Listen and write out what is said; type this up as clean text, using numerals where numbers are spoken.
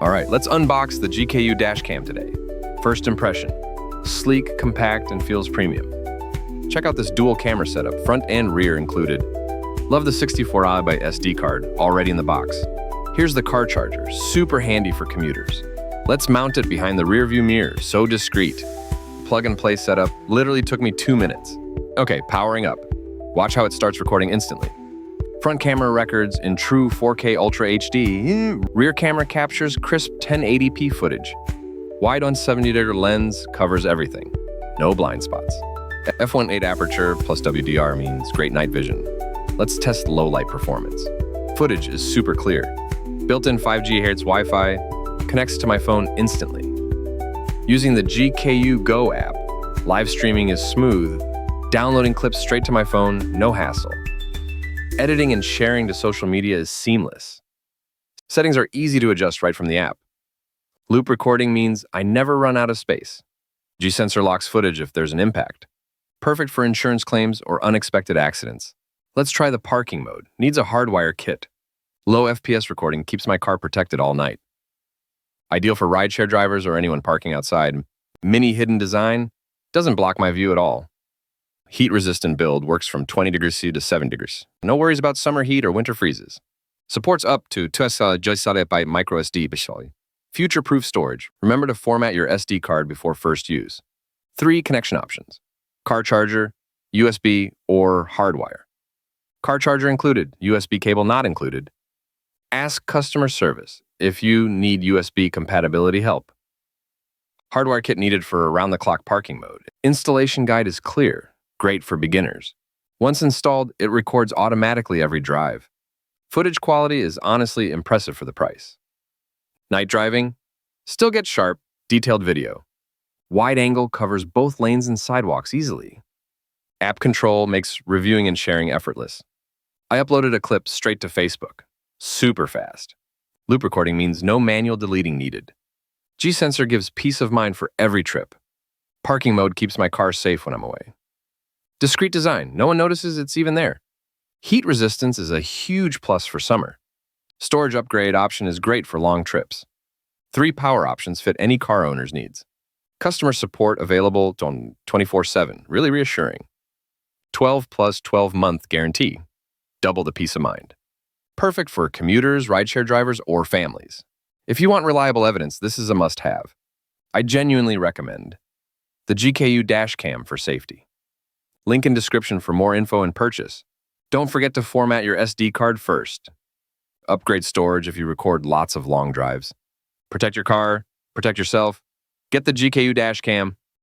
All right, let's unbox the GKU dashcam today. First impression, sleek, compact, and feels premium. Check out this dual camera setup, front and rear included. Love the 64GB SD card, already in the box. Here's the car charger, super handy for commuters. Let's mount it behind the rear view mirror, so discreet. Plug and play setup, literally took me 2 minutes. Okay, powering up. Watch how it starts recording instantly. Front camera records in true 4K Ultra HD. Rear camera captures crisp 1080p footage. Wide 170-degree lens covers everything. No blind spots. F1.8 aperture plus WDR means great night vision. Let's test low light performance. Footage is super clear. Built-in 5 GHz Wi-Fi connects to my phone instantly. Using the GKU GO app, live streaming is smooth. Downloading clips straight to my phone, no hassle. Editing and sharing to social media is seamless. Settings are easy to adjust right from the app. Loop recording means I never run out of space. G-sensor locks footage if there's an impact. Perfect for insurance claims or unexpected accidents. Let's try the parking mode. Needs a hardwire kit. Low FPS recording keeps my car protected all night. Ideal for rideshare drivers or anyone parking outside. Mini hidden design doesn't block my view at all. Heat-resistant build works from 20 degrees C to 7 degrees. No worries about summer heat or winter freezes. Supports up to 2 GB micro SD. Future-proof storage. Remember to format your SD card before first use. 3 connection options. Car charger, USB, or hardwire. Car charger included, USB cable not included. Ask customer service if you need USB compatibility help. Hardwire kit needed for around-the-clock parking mode. Installation guide is clear. Great for beginners. Once installed, it records automatically every drive. Footage quality is honestly impressive for the price. Night driving? Still gets sharp, detailed video. Wide angle covers both lanes and sidewalks easily. App control makes reviewing and sharing effortless. I uploaded a clip straight to Facebook. Super fast. Loop recording means no manual deleting needed. G-sensor gives peace of mind for every trip. Parking mode keeps my car safe when I'm away. Discreet design. No one notices it's even there. Heat resistance is a huge plus for summer. Storage upgrade option is great for long trips. 3 power options fit any car owner's needs. Customer support available 24/7. Really reassuring. 12 plus 12-month guarantee. Double the peace of mind. Perfect for commuters, rideshare drivers, or families. If you want reliable evidence, this is a must-have. I genuinely recommend the GKU dashcam for safety. Link in description for more info and purchase. Don't forget to format your SD card first. Upgrade storage if you record lots of long drives. Protect your car, protect yourself. Get the GKU dashcam.